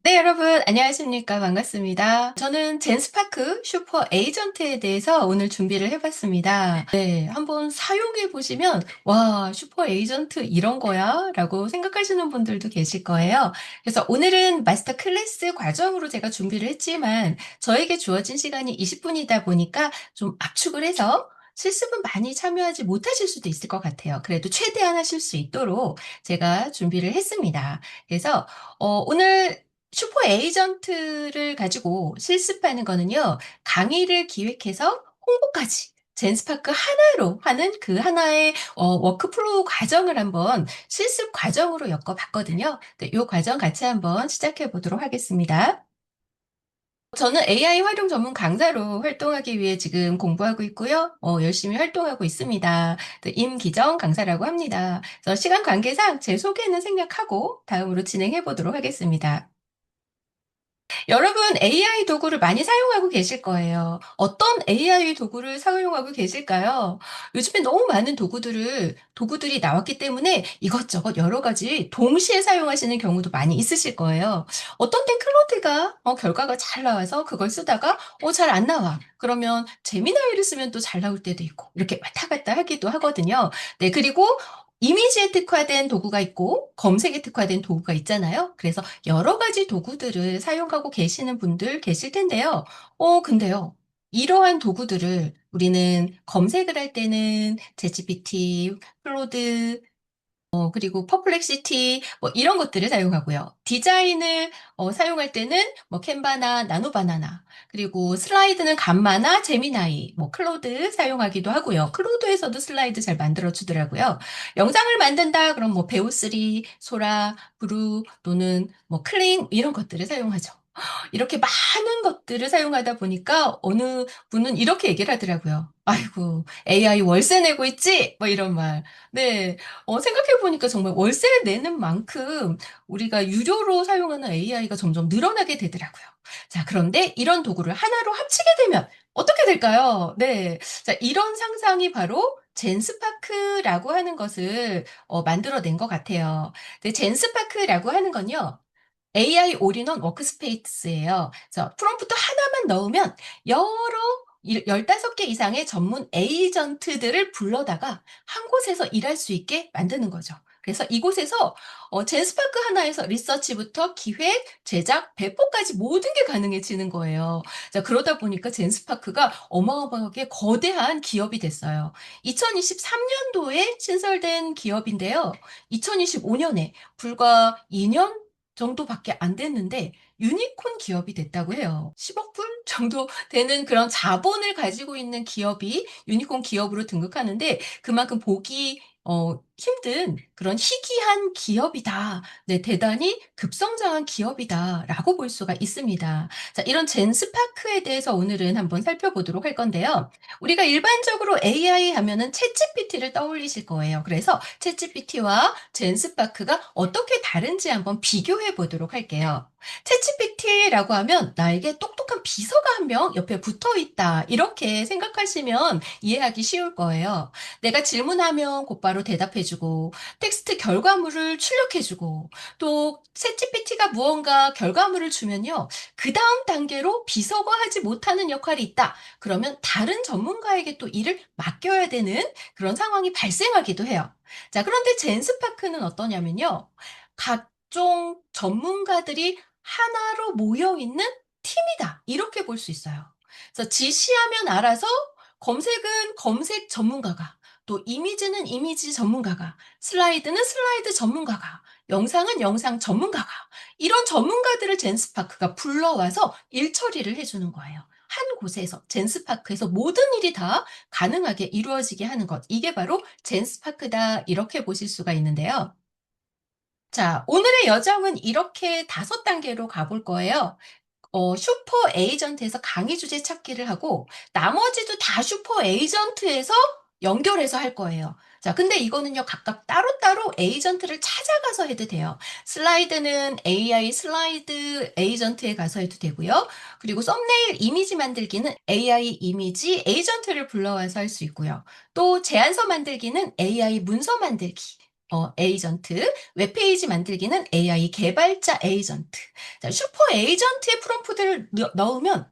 네, 여러분, 안녕하십니까. 반갑습니다. 저는 젠스파크 슈퍼 에이전트에 대해서 오늘 준비를 해봤습니다. 네, 한번 사용해 보시면, 와, 슈퍼 에이전트 이런 거야? 라고 생각하시는 분들도 계실 거예요. 그래서 오늘은 마스터 클래스 과정으로 제가 준비를 했지만, 저에게 주어진 시간이 20분이다 보니까 좀 압축을 해서 실습은 많이 참여하지 못하실 수도 있을 것 같아요. 그래도 최대한 하실 수 있도록 제가 준비를 했습니다. 그래서 오늘 슈퍼 에이전트를 가지고 실습하는 거는요, 강의를 기획해서 홍보까지 젠스파크 하나로 하는 그 하나의 워크플로우 과정을 한번 실습 과정으로 엮어봤거든요. 네, 이 과정 같이 한번 시작해 보도록 하겠습니다. 저는 AI 활용 전문 강사로 활동하기 위해 지금 공부하고 있고요. 열심히 활동하고 있습니다. 네, 임기정 강사라고 합니다. 그래서 시간 관계상 제 소개는 생략하고 다음으로 진행해 보도록 하겠습니다. 여러분 AI 도구를 많이 사용하고 계실 거예요. 어떤 AI 도구를 사용하고 계실까요? 요즘에 너무 많은 도구들이 나왔기 때문에 이것저것 여러 가지 동시에 사용하시는 경우도 많이 있으실 거예요. 어떤 땐 클로드가 결과가 잘 나와서 그걸 쓰다가 잘 안 나와. 그러면 제미나이를 쓰면 또 잘 나올 때도 있고 이렇게 왔다 갔다 하기도 하거든요. 네, 그리고 이미지에 특화된 도구가 있고 검색에 특화된 도구가 있잖아요. 그래서 여러 가지 도구들을 사용하고 계시는 분들 계실 텐데요. 근데요. 이러한 도구들을 우리는 검색을 할 때는 챗GPT, 클로드, 그리고 퍼플렉시티 뭐 이런 것들을 사용하고요. 디자인을 사용할 때는 뭐 캔바나 나노바나나 그리고 슬라이드는 감마나 제미나이 뭐 클로드 사용하기도 하고요. 클로드에서도 슬라이드 잘 만들어 주더라고요. 영상을 만든다 그럼 뭐 베오3, 소라, 브루 또는 뭐 클린 이런 것들을 사용하죠. 이렇게 많은 것들을 사용하다 보니까 어느 분은 이렇게 얘기를 하더라고요. 아이고, AI 월세 내고 있지? 뭐 이런 말. 네. 생각해보니까 정말 월세 내는 만큼 우리가 유료로 사용하는 AI가 점점 늘어나게 되더라고요. 자, 그런데 이런 도구를 하나로 합치게 되면 어떻게 될까요? 네. 자, 이런 상상이 바로 젠스파크라고 하는 것을 만들어낸 것 같아요. 근데 젠스파크라고 하는 건요. AI 올인원 워크스페이스예요. 그래서 프롬프트 하나만 넣으면 여러 15개 이상의 전문 에이전트들을 불러다가 한 곳에서 일할 수 있게 만드는 거죠. 그래서 이곳에서 젠스파크 하나에서 리서치부터 기획, 제작, 배포까지 모든 게 가능해지는 거예요. 자, 그러다 보니까 젠스파크가 어마어마하게 거대한 기업이 됐어요. 2023년도에 신설된 기업인데요. 2025년에 불과 2년 정도밖에 안 됐는데 유니콘 기업이 됐다고 해요. 10억 불 정도 되는 그런 자본을 가지고 있는 기업이 유니콘 기업으로 등극하는데 그만큼 보기 힘든 그런 희귀한 기업이다. 네, 대단히 급성장한 기업이다라고 볼 수가 있습니다. 자, 이런 젠스파크에 대해서 오늘은 한번 살펴보도록 할 건데요. 우리가 일반적으로 AI 하면은 챗GPT를 떠올리실 거예요. 그래서 챗GPT와 젠스파크가 어떻게 다른지 한번 비교해 보도록 할게요. 챗GPT라고 하면 나에게 똑똑한 비서가 한 명 옆에 붙어 있다. 이렇게 생각하시면 이해하기 쉬울 거예요. 내가 질문하면 곧바로 대답해주고, 텍스트 결과물을 출력해주고, 또 챗GPT가 무언가 결과물을 주면요. 그 다음 단계로 비서가 하지 못하는 역할이 있다. 그러면 다른 전문가에게 또 일을 맡겨야 되는 그런 상황이 발생하기도 해요. 자, 그런데 젠스파크는 어떠냐면요. 각종 전문가들이 하나로 모여 있는 팀이다. 이렇게 볼 수 있어요. 그래서 지시하면 알아서 검색은 검색 전문가가, 또 이미지는 이미지 전문가가, 슬라이드는 슬라이드 전문가가, 영상은 영상 전문가가, 이런 전문가들을 젠스파크가 불러와서 일 처리를 해주는 거예요. 한 곳에서, 젠스파크에서 모든 일이 다 가능하게 이루어지게 하는 것. 이게 바로 젠스파크다. 이렇게 보실 수가 있는데요. 자, 오늘의 여정은 이렇게 5단계로 가볼 거예요. 슈퍼 에이전트에서 강의 주제 찾기를 하고, 나머지도 다 슈퍼 에이전트에서 연결해서 할 거예요. 자, 근데 이거는요, 각각 따로따로 에이전트를 찾아가서 해도 돼요. 슬라이드는 AI 슬라이드 에이전트에 가서 해도 되고요. 그리고 썸네일 이미지 만들기는 AI 이미지 에이전트를 불러와서 할 수 있고요. 또 제안서 만들기는 AI 문서 만들기. 에이전트, 웹페이지 만들기는 AI 개발자 에이전트. 자, 슈퍼 에이전트의 프롬프트를 넣으면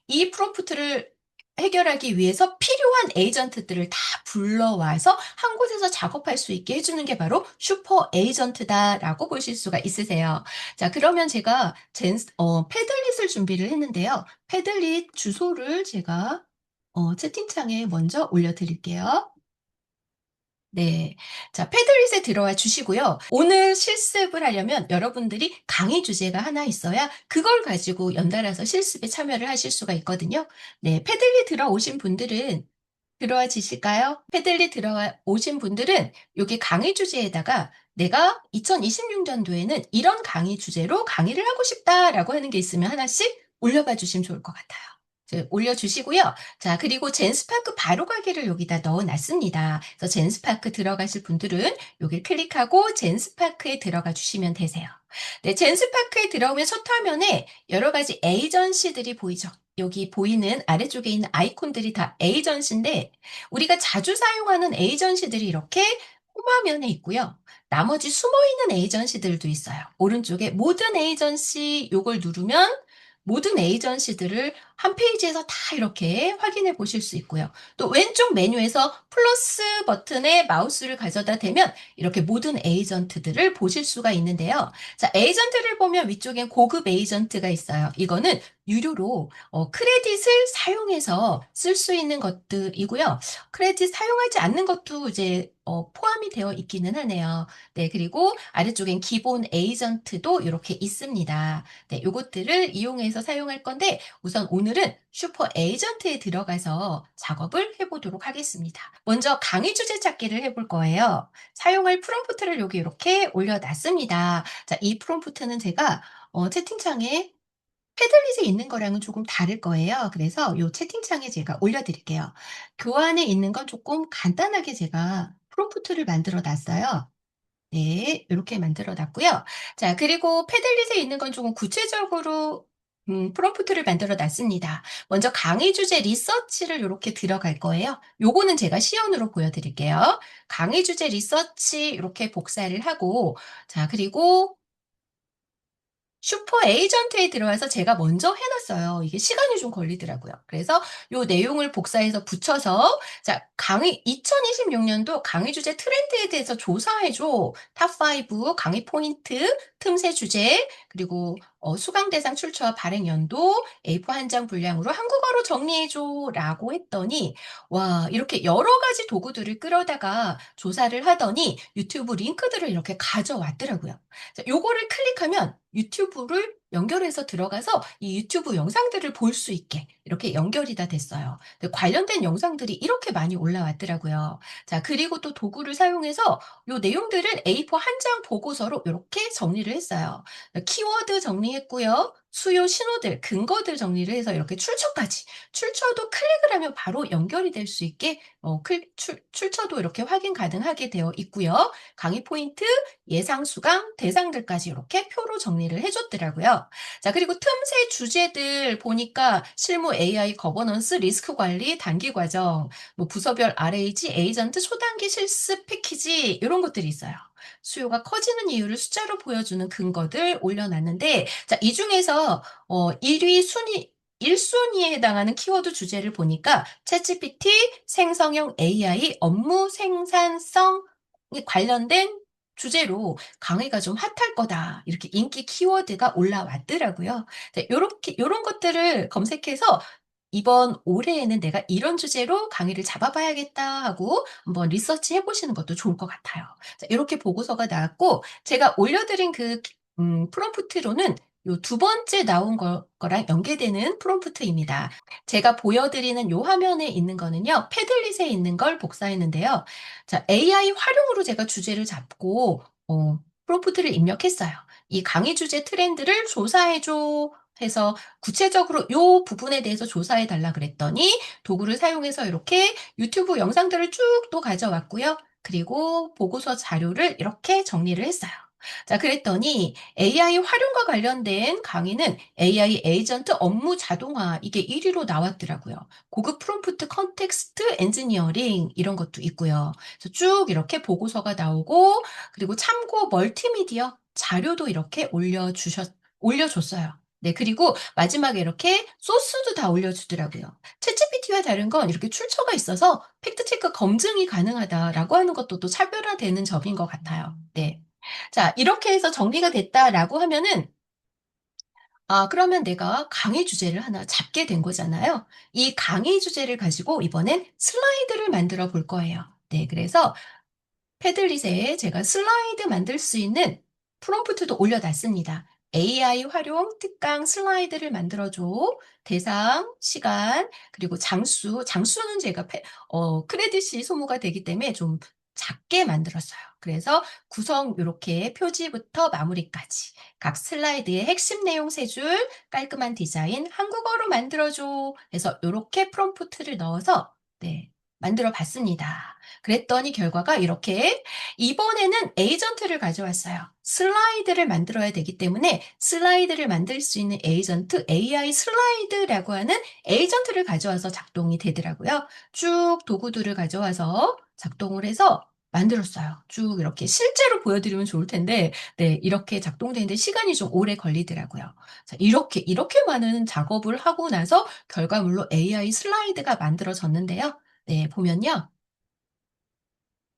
이 프롬프트를 해결하기 위해서 필요한 에이전트들을 다 불러와서 한 곳에서 작업할 수 있게 해주는 게 바로 슈퍼 에이전트다라고 보실 수가 있으세요. 자, 그러면 제가 패들릿을 준비를 했는데요. 패들릿 주소를 제가 채팅창에 먼저 올려드릴게요. 네. 자, 패들릿에 들어와 주시고요. 오늘 실습을 하려면 여러분들이 강의 주제가 하나 있어야 그걸 가지고 연달아서 실습에 참여를 하실 수가 있거든요. 네. 패들릿 들어오신 분들은 들어와 주실까요? 패들릿 들어와 오신 분들은 여기 강의 주제에다가 내가 2026년도에는 이런 강의 주제로 강의를 하고 싶다라고 하는 게 있으면 하나씩 올려봐 주시면 좋을 것 같아요. 올려주시고요. 자, 그리고 젠스파크 바로 가기를 여기다 넣어 놨습니다. 그래서 젠스파크 들어가실 분들은 여기 클릭하고 젠스파크에 들어가 주시면 되세요. 네, 젠스파크에 들어오면 첫 화면에 여러 가지 에이전시들이 보이죠. 여기 보이는 아래쪽에 있는 아이콘들이 다 에이전시인데 우리가 자주 사용하는 에이전시들이 이렇게 홈화면에 있고요. 나머지 숨어 있는 에이전시들도 있어요. 오른쪽에 모든 에이전시 요걸 누르면 모든 에이전시들을 한 페이지에서 다 이렇게 확인해 보실 수 있고요. 또 왼쪽 메뉴에서 플러스 버튼에 마우스를 가져다 대면 이렇게 모든 에이전트들을 보실 수가 있는데요. 자, 에이전트를 보면 위쪽엔 고급 에이전트가 있어요. 이거는 유료로 크레딧을 사용해서 쓸 수 있는 것들이고요. 크레딧 사용하지 않는 것도 이제 포함이 되어 있기는 하네요. 네, 그리고 아래쪽엔 기본 에이전트도 이렇게 있습니다. 네, 요것들을 이용해서 사용할 건데 우선 오늘은 슈퍼 에이전트에 들어가서 작업을 해보도록 하겠습니다. 먼저 강의 주제 찾기를 해볼 거예요. 사용할 프롬프트를 여기 이렇게 올려놨습니다. 자, 이 프롬프트는 제가 채팅창에 패들릿에 있는 거랑은 조금 다를 거예요. 그래서 요 채팅창에 제가 올려드릴게요. 교환에 있는 건 조금 간단하게 제가 프롬프트를 만들어 놨어요. 네, 이렇게 만들어 놨고요. 자, 그리고 패들릿에 있는 건 조금 구체적으로 프롬프트를 만들어 놨습니다. 먼저 강의 주제 리서치를 이렇게 들어갈 거예요. 요거는 제가 시연으로 보여드릴게요. 강의 주제 리서치 이렇게 복사를 하고, 자, 그리고 슈퍼 에이전트에 들어와서 제가 먼저 해놨어요. 이게 시간이 좀 걸리더라고요. 그래서 요 내용을 복사해서 붙여서 자, 강의 2026년도 강의 주제 트렌드에 대해서 조사해줘. 탑5 강의 포인트, 틈새 주제, 그리고 수강 대상 출처와 발행 연도, A4 한 장 분량으로 한국어로 정리해줘. 라고 했더니 와, 이렇게 여러 가지 도구들을 끌어다가 조사를 하더니 유튜브 링크들을 이렇게 가져왔더라고요. 자, 요거를 클릭하면 유튜브를 연결해서 들어가서 이 유튜브 영상들을 볼 수 있게 이렇게 연결이 다 됐어요. 근데 관련된 영상들이 이렇게 많이 올라왔더라고요. 자, 그리고 또 도구를 사용해서 요 내용들을 A4 한 장 보고서로 이렇게 정리를 했어요. 키워드 정리했고요. 수요 신호들, 근거들 정리를 해서 이렇게 출처까지. 출처도 클릭을 하면 바로 연결이 될 수 있게 출처도 이렇게 확인 가능하게 되어 있고요. 강의 포인트, 예상 수강, 대상들까지 이렇게 표로 정리를 해줬더라고요. 자, 그리고 틈새 주제들 보니까 실무 AI 거버넌스 리스크 관리 단기 과정, 뭐 부서별 RAG 에이전트 초단기 실습 패키지 이런 것들이 있어요. 수요가 커지는 이유를 숫자로 보여주는 근거들 올려놨는데, 자, 이 중에서 1위 순위 1순위에 해당하는 키워드 주제를 보니까 챗GPT, 생성형 AI, 업무 생산성에 관련된 주제로 강의가 좀 핫할 거다. 이렇게 인기 키워드가 올라왔더라고요. 자, 요런 것들을 검색해서 이번 올해에는 내가 이런 주제로 강의를 잡아봐야겠다 하고 한번 리서치 해보시는 것도 좋을 것 같아요. 자, 이렇게 보고서가 나왔고, 제가 올려드린 프롬프트로는 요 두 번째 나온 거랑 연계되는 프롬프트입니다. 제가 보여드리는 요 화면에 있는 거는요, 패들릿에 있는 걸 복사했는데요. 자, AI 활용으로 제가 주제를 잡고, 프롬프트를 입력했어요. 이 강의 주제 트렌드를 조사해줘 해서 구체적으로 요 부분에 대해서 조사해 달라 그랬더니 도구를 사용해서 이렇게 유튜브 영상들을 쭉 또 가져왔고요. 그리고 보고서 자료를 이렇게 정리를 했어요. 자, 그랬더니 AI 활용과 관련된 강의는 AI 에이전트 업무 자동화 이게 1위로 나왔더라고요. 고급 프롬프트 컨텍스트 엔지니어링 이런 것도 있고요. 그래서 쭉 이렇게 보고서가 나오고 그리고 참고 멀티미디어 자료도 이렇게 올려줬어요. 네, 그리고 마지막에 이렇게 소스도 다 올려주더라고요. 챗GPT와 다른 건 이렇게 출처가 있어서 팩트체크 검증이 가능하다라고 하는 것도 또 차별화되는 점인 것 같아요. 네. 자, 이렇게 해서 정리가 됐다라고 하면은, 아, 그러면 내가 강의 주제를 하나 잡게 된 거잖아요. 이 강의 주제를 가지고 이번엔 슬라이드를 만들어 볼 거예요. 네, 그래서 패들릿에 제가 슬라이드 만들 수 있는 프롬프트도 올려놨습니다. AI 활용 특강 슬라이드를 만들어줘. 대상, 시간, 그리고 장수는 제가 크레딧이 소모가 되기 때문에 좀 작게 만들었어요. 그래서 구성 이렇게 표지부터 마무리까지 각 슬라이드의 핵심 내용 세 줄, 깔끔한 디자인, 한국어로 만들어줘. 그래서 이렇게 프롬프트를 넣어서 네, 만들어 봤습니다. 그랬더니 결과가 이렇게 이번에는 에이전트를 가져왔어요. 슬라이드를 만들어야 되기 때문에 슬라이드를 만들 수 있는 에이전트, AI 슬라이드라고 하는 에이전트를 가져와서 작동이 되더라고요. 쭉 도구들을 가져와서 작동을 해서 만들었어요. 쭉 이렇게 실제로 보여드리면 좋을 텐데, 네, 이렇게 작동되는데 시간이 좀 오래 걸리더라고요. 자, 이렇게 많은 작업을 하고 나서 결과물로 AI 슬라이드가 만들어졌는데요. 네, 보면요.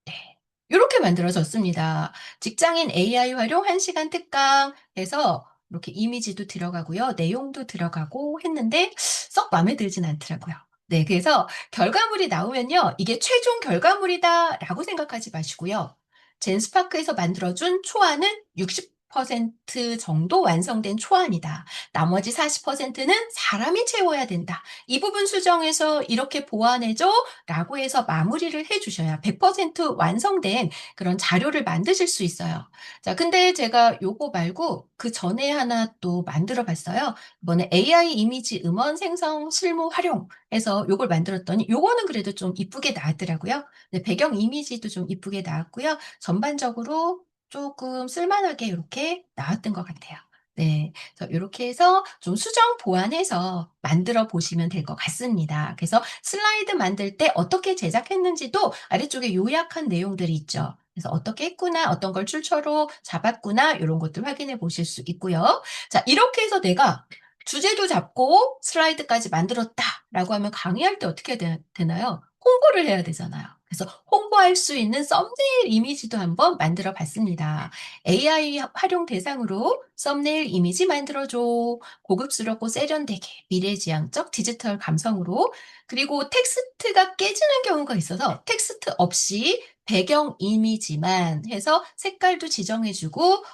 네. 요렇게 만들어졌습니다. 직장인 AI 활용 1시간 특강 해서 이렇게 이미지도 들어가고요. 내용도 들어가고 했는데 썩 마음에 들진 않더라고요. 네. 그래서 결과물이 나오면요. 이게 최종 결과물이다라고 생각하지 마시고요. 젠스파크에서 만들어준 초안은 60% 정도 완성된 초안이다. 나머지 40%는 사람이 채워야 된다. 이 부분 수정해서 이렇게 보완해줘. 라고 해서 마무리를 해 주셔야 100% 완성된 그런 자료를 만드실 수 있어요. 자, 근데 제가 요거 말고 그전에 하나 또 만들어 봤어요. 이번에 AI 이미지 음원 생성 실무 활용해서 요걸 만들었더니 요거는 그래도 좀 이쁘게 나왔더라고요. 네, 배경 이미지도 좀 이쁘게 나왔고요. 전반적으로 조금 쓸만하게 요렇게 나왔던 것 같아요. 네. 그래서 요렇게 해서 좀 수정 보완해서 만들어 보시면 될 것 같습니다. 그래서 슬라이드 만들 때 어떻게 제작했는지도 아래쪽에 요약한 내용들이 있죠. 그래서 어떻게 했구나, 어떤 걸 출처로 잡았구나, 이런 것들 확인해 보실 수 있고요. 자, 이렇게 해서 내가 주제도 잡고 슬라이드까지 만들었다라고 하면 강의할 때 어떻게 되나요? 홍보를 해야 되잖아요. 그래서 홍보할 수 있는 썸네일 이미지도 한번 만들어 봤습니다. AI 활용 대상으로 썸네일 이미지 만들어줘. 고급스럽고 세련되게 미래지향적 디지털 감성으로 그리고 텍스트가 깨지는 경우가 있어서 텍스트 없이 배경 이미지만 해서 색깔도 지정해주고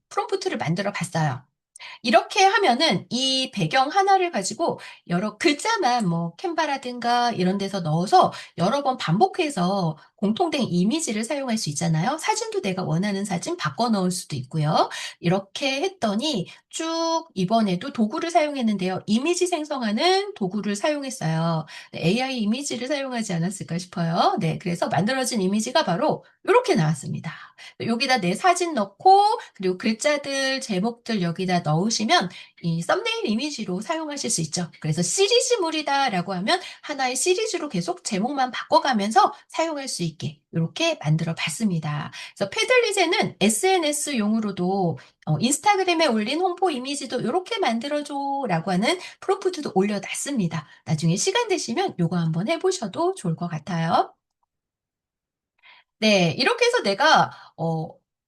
프롬프트를 만들어 봤어요. 이렇게 하면은 이 배경 하나를 가지고 여러 글자만 뭐 캔바라든가 이런 데서 넣어서 여러 번 반복해서 공통된 이미지를 사용할 수 있잖아요. 사진도 내가 원하는 사진 바꿔 넣을 수도 있고요. 이렇게 했더니 쭉 이번에도 도구를 사용했는데요. 이미지 생성하는 도구를 사용했어요. 네, AI 이미지를 사용하지 않았을까 싶어요. 네, 그래서 만들어진 이미지가 바로 이렇게 나왔습니다. 여기다 내 사진 넣고 그리고 글자들, 제목들 여기다 넣으시면 이 썸네일 이미지로 사용하실 수 있죠. 그래서 시리즈물이다라고 하면 하나의 시리즈로 계속 제목만 바꿔가면서 사용할 수 있게 이렇게 만들어 봤습니다. 그래서 패들릿에는 SNS용으로도 인스타그램에 올린 홍보 이미지도 이렇게 만들어줘라고 하는 프롬프트도 올려놨습니다. 나중에 시간 되시면 요거 한번 해보셔도 좋을 것 같아요. 네. 이렇게 해서 내가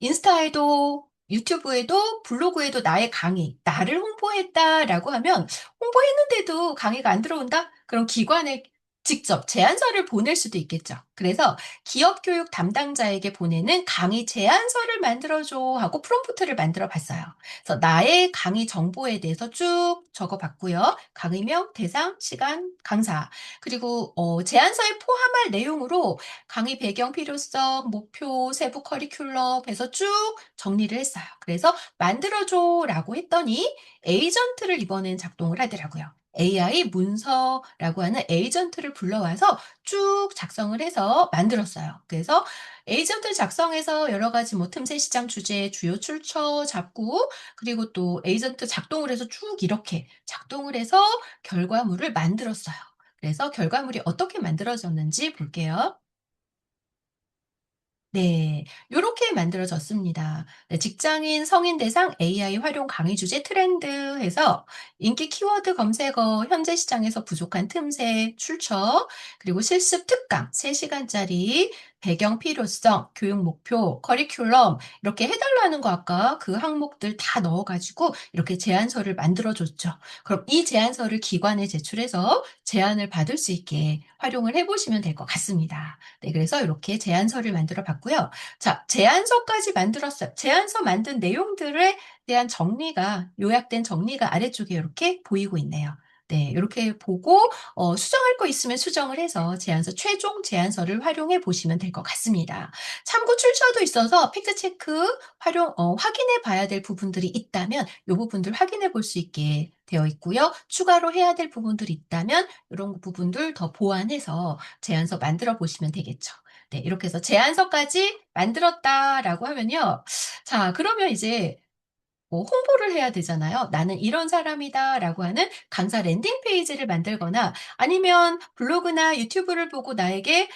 인스타에도 유튜브에도 블로그에도 나의 강의, '나를 홍보했다.'라고 하면 '홍보했는데도 강의가 안 들어온다?' 그럼 기관에 직접 제안서를 보낼 수도 있겠죠. 그래서 "기업 교육 담당자에게 보내는 강의 제안서를 만들어 줘." 하고 프롬프트를 만들어 봤어요. 그래서 나의 강의 정보에 대해서 쭉 적어 봤고요. 강의명, 대상, 시간, 강사 그리고 제안서에 포함할 내용으로 강의 배경 필요성, 목표, 세부 커리큘럼 해서 쭉 정리를 했어요. 그래서 만들어줘라고 했더니 에이전트를 이번엔 작동을 하더라고요. AI 문서라고 하는 에이전트를 불러와서 쭉 작성을 해서 만들었어요. 그래서 에이전트 작성해서 여러 가지 뭐 틈새 시장 주제, 주요 출처 잡고 그리고 또 에이전트 작동을 해서 쭉 이렇게 작동을 해서 결과물을 만들었어요. 그래서 결과물이 어떻게 만들어졌는지 볼게요. 네. 요렇게 만들어졌습니다. 네, 직장인 성인 대상 AI 활용 강의 주제 트렌드 해서 인기 키워드 검색어, 현재 시장에서 부족한 틈새, 출처, 그리고 실습 특강 3 시간짜리, 배경 필요성, 교육 목표, 커리큘럼 이렇게 해 달라는 거 아까 그 항목들 다 넣어 가지고 이렇게 제안서를 만들어 줬죠. 그럼 이 제안서를 기관에 제출해서 제안을 받을 수 있게 활용을 해 보시면 될 것 같습니다. 네, 그래서 이렇게 제안서를 만들어 봤고요. 자, 제안서까지 만들었어요. 제안서 만든 내용들에 대한 정리가 요약된 정리가 아래쪽에 이렇게 보이고 있네요. 네, 요렇게 보고 수정할 거 있으면 수정을 해서 제안서 최종 제안서를 활용해 보시면 될 것 같습니다. 참고 출처도 있어서 팩트 체크 확인해 봐야 될 부분들이 있다면 요 부분들 확인해 볼 수 있게 되어 있고요. 추가로 해야 될 부분들이 있다면 요런 부분들 더 보완해서 제안서 만들어 보시면 되겠죠. 네, 이렇게 해서 "제안서까지 만들었다."라고 하면요. 자, 그러면 이제 홍보를 해야 되잖아요. "나는 이런 사람이다."라고 하는 강사 랜딩 페이지를 만들거나 아니면 블로그나 유튜브를 보고 나에게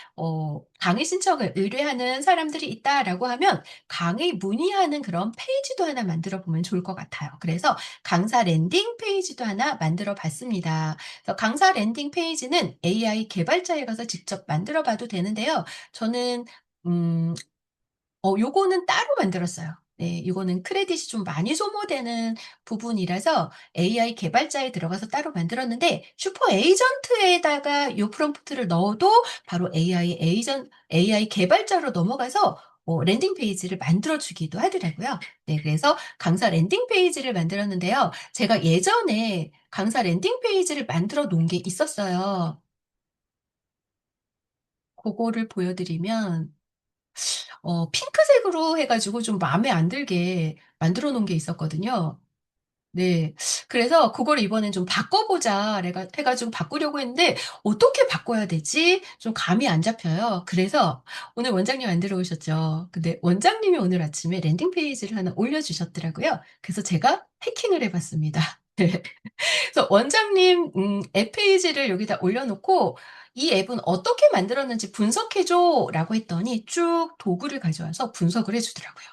강의 신청을 의뢰하는 사람들이 있다라고 하면 강의 문의하는 그런 페이지도 하나 만들어 보면 좋을 것 같아요. 그래서 강사 랜딩 페이지도 하나 만들어 봤습니다. 그래서 강사 랜딩 페이지는 AI 개발자에 가서 직접 만들어 봐도 되는데요. 저는 음 요거는 따로 만들었어요. 네. 요거는 크레딧이 좀 많이 소모되는 부분이라서 AI 개발자에 들어가서 따로 만들었는데 슈퍼 에이전트에다가 요 프롬프트를 넣어도 바로 AI 개발자로 넘어가서 랜딩 페이지를 만들어 주기도 하더라고요. 네. 그래서 강사 랜딩 페이지를 만들었는데요. 제가 예전에 강사 랜딩 페이지를 만들어 놓은 게 있었어요. 고거를 보여 드리면 핑크색으로 해 가지고 좀 마음에 안 들게 만들어 놓은 게 있었거든요. 네. 그래서 그거를 이번엔 좀 바꿔 보자 래가 해 가지고 바꾸려고 했는데 어떻게 바꿔야 되지? 좀 감이 안 잡혀요. 그래서 오늘 원장님 안 들어오셨죠. 근데 원장님이 오늘 아침에 랜딩 페이지를 하나 올려 주셨더라고요. 그래서 제가 해킹을 해 봤습니다. 네. 그래서 "원장님 앱 페이지를 여기다 올려 놓고 이 앱은 어떻게 만들었는지 분석해 줘."라고 했더니 쭉 도구를 가져와서 분석을 해 주더라고요.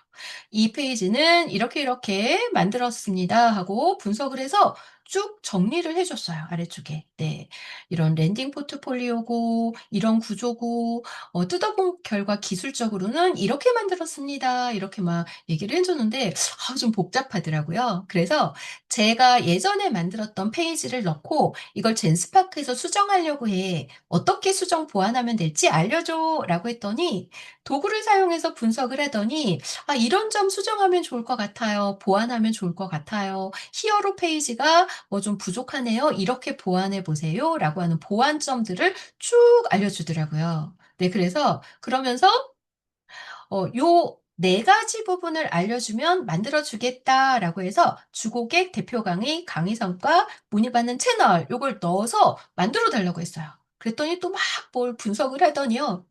"이 페이지는 이렇게 이렇게 만들었습니다." 하고 분석을 해서 쭉 정리를 해 줬어요, 아래쪽에. 네. "이런 랜딩 포트폴리오고 이런 구조고 뜯어본 결과 기술적으로는 이렇게 만들었습니다." 이렇게 막 얘기를 해 줬는데 좀 복잡하더라고요. 그래서 제가 예전에 만들었던 페이지를 넣고 "이걸 젠스파크에서 수정하려고 해. 어떻게 수정 보완하면 될지 알려줘."라고 했더니 도구를 사용해서 분석을 하더니 "아 이런 점 수정하면 좋을 것 같아요. 보완하면 좋을 것 같아요. 히어로 페이지가 뭐 좀 부족하네요. 이렇게 보완해 보세요."라고 하는 보완점들을 쭉 알려주더라고요. 네, 그래서 그러면서 요 "네 가지 부분을 알려주면 만들어 주겠다."라고 해서 주고객, 대표 강의, 강의 성과, 문의받는 채널 요걸 넣어서 만들어 달라고 했어요. 그랬더니 또 막 뭘 분석을 하더니요.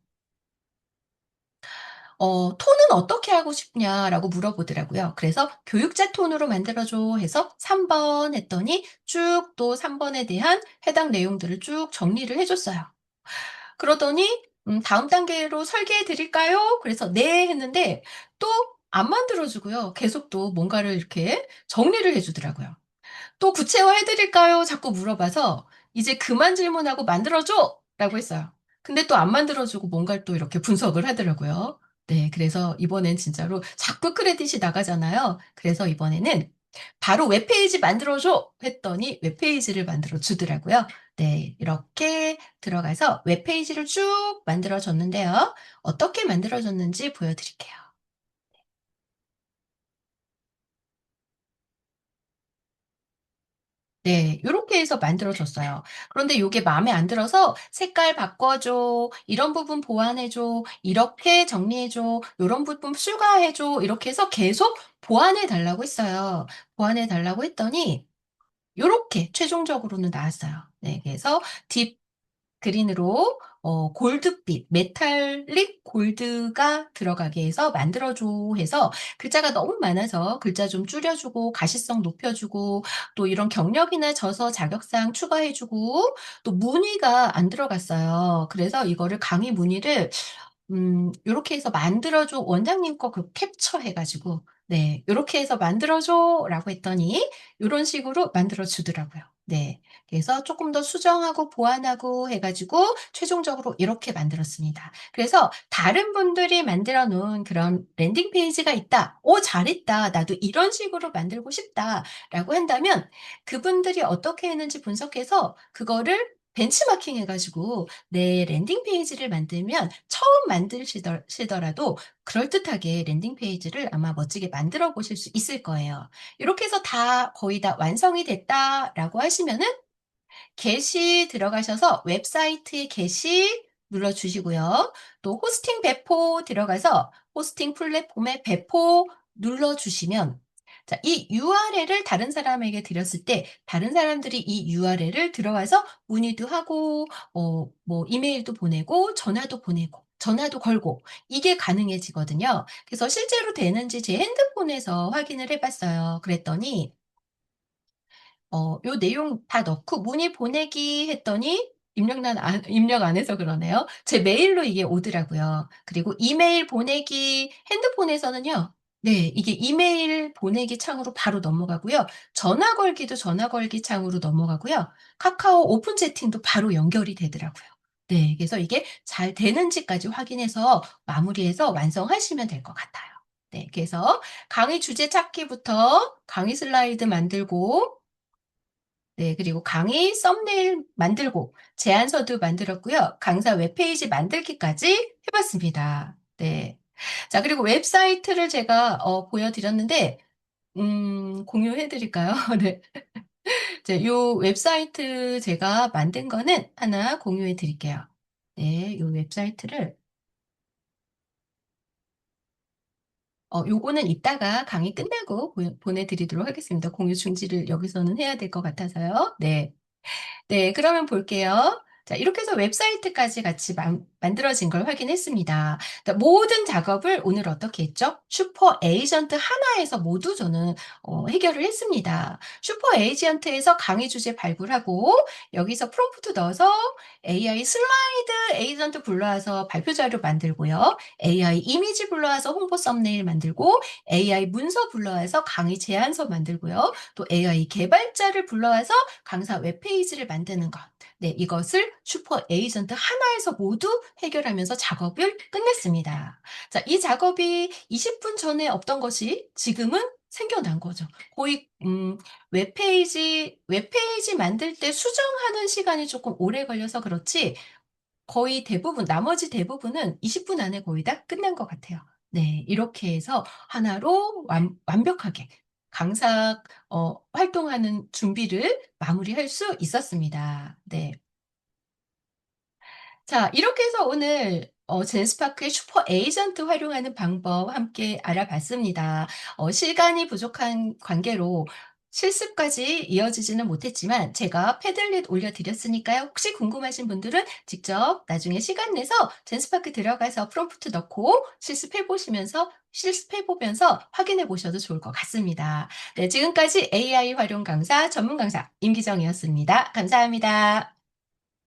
"톤은 어떻게 하고 싶냐?"라고 물어보더라고요. 그래서 "교육자 톤으로 만들어 줘." 해서 3번 했더니 쭉 또 3 번에 대한 해당 내용들을 쭉 정리를 해 줬어요. 그러더니 "다음 단계로 설계해 드릴까요?" 그래서 "네." 했는데 또 안 만들어 주고요. 계속 또 뭔가를 이렇게 정리를 해 주더라고요. "또 구체화해 드릴까요?" 자꾸 물어봐서 "이제 그만 질문하고 만들어 줘!"라고 했어요. 근데 또 안 만들어 주고 뭔가를 또 이렇게 분석을 하더라고요. 네. 그래서 이번엔 진짜로 자꾸 크레딧이 나가잖아요. 그래서 이번에는 "바로 웹페이지 만들어 줘!" 했더니 웹페이지를 만들어 주더라고요. 네. 이렇게 들어가서 웹페이지를 쭉 만들어 줬는데요. 어떻게 만들어 줬는지 보여 드릴게요. 네. 요렇게 해서 만들어 줬어요. 그런데 요게 마음에 안 들어서 "색깔 바꿔 줘. 이런 부분 보완해 줘. 이렇게 정리해 줘. 요런 부분 추가해 줘." 이렇게 해서 계속 보완해 달라고 했어요. 보완해 달라고 했더니 요렇게 최종적으로는 나왔어요. 네. 그래서 딥 그린으로 골드빛 메탈릭 골드가 들어가게 해서 만들어 줘 해서 글자가 너무 많아서 글자 좀 줄여 주고 가시성 높여 주고 또 이런 경력이나 저서 자격사항 추가해 주고 또 문의가 안 들어갔어요. 그래서 이거를 강의 문의를 요렇게 해서 "만들어 줘." 원장님 거 그 캡처해 가지고 네 "요렇게 해서 만들어 줘."라고 했더니 요런 식으로 만들어 주더라고요. 네. 그래서 쪼끔 더 수정하고 보완하고 해 가지고 최종적으로 이렇게 만들었습니다. 그래서 다른 분들이 만들어 놓은 그런 랜딩 페이지가 있다. '오 잘했다. 나도 이런 식으로 만들고 싶다.'라고 한다면 그분들이 어떻게 했는지 분석해서 그거를 벤치마킹 해 가지고 내 랜딩 페이지를 만들면 처음 시더라도 그럴듯하게 랜딩 페이지를 아마 멋지게 만들어 보실 수 있을 거예요. 이렇게 해서 다 거의 다 완성이 됐다라고 하시면은 게시 들어가셔서 웹사이트에 게시 눌러 주시고요. 또 호스팅 배포 들어가서 호스팅 플랫폼에 배포 눌러 주시면 자, 이 URL을 다른 사람에게 드렸을 때 다른 사람들이 이 URL을 들어와서 문의도 하고 뭐 이메일도 보내고 전화도 걸고 이게 가능해지거든요. 그래서 실제로 되는지 제 핸드폰에서 확인을 해 봤어요. 그랬더니 요 내용 다 넣고 문의 보내기 했더니 입력 안 해서 그러네요. 제 메일로 이게 오더라고요. 그리고 이메일 보내기 핸드폰에서는요. 네. 이게 이메일 보내기 창으로 바로 넘어가고요. 전화 걸기도 전화 걸기 창으로 넘어가고요. 카카오 오픈 채팅도 바로 연결이 되더라고요. 네. 그래서 이게 잘 되는지까지 확인해서 마무리해서 완성하시면 될 것 같아요. 네. 그래서 강의 주제 찾기부터 강의 슬라이드 만들고 네. 그리고 강의 썸네일 만들고 제안서도 만들었고요. 강사 웹페이지 만들기까지 해 봤습니다. 네. 자 그리고 웹사이트를 제가 보여 드렸는데 공유해 드릴까요? 네. 이제 요 웹사이트 제가 만든 거는 하나 공유해 드릴게요. 네. 요 웹사이트를 요거는 이따가 강의 끝나고 보내 드리도록 하겠습니다. 공유 중지를 여기서는 해야 될 것 같아서요. 네. 네. 그러면 볼게요. 자 이렇게 해서 웹사이트까지 같이 만들어진 걸 확인했습니다. 그러니까 모든 작업을 오늘 어떻게 했죠? 슈퍼 에이전트 하나에서 모두 저는 해결을 했습니다. 슈퍼 에이전트에서 강의 주제 발굴하고 여기서 프롬프트 넣어서 AI 슬라이드 에이전트 불러와서 발표 자료 만들고요. AI 이미지 불러와서 홍보 썸네일 만들고 AI 문서 불러와서 강의 제안서 만들고요. 또 AI 개발자를 불러와서 강사 웹페이지를 만드는 것. 네, 이것을 슈퍼 에이전트 하나에서 모두 해결하면서 작업을 끝냈습니다. 자, 이 작업이 20분 전에 없던 것이 지금은 생겨난 거죠. 거의 웹페이지 만들 때 수정하는 시간이 조금 오래 걸려서 그렇지 거의 대부분 나머지 대부분은 20분 안에 거의 다 끝난 것 같아요. 네. 이렇게 해서 하나로 완벽하게 강사 활동하는 준비를 마무리할 수 있었습니다. 네. 자 이렇게 해서 오늘 젠스파크의 슈퍼 에이전트 활용하는 방법 함께 알아봤습니다. 시간이 부족한 관계로 실습까지 이어지지는 못했지만 제가 패들릿 올려드렸으니까요. 혹시 궁금하신 분들은 직접 나중에 시간 내서 젠스파크 들어가서 프롬프트 넣고 실습해 보면서 확인해 보셔도 좋을 것 같습니다. 네, 지금까지 AI 활용 강사 전문 강사 임기정이었습니다. 감사합니다.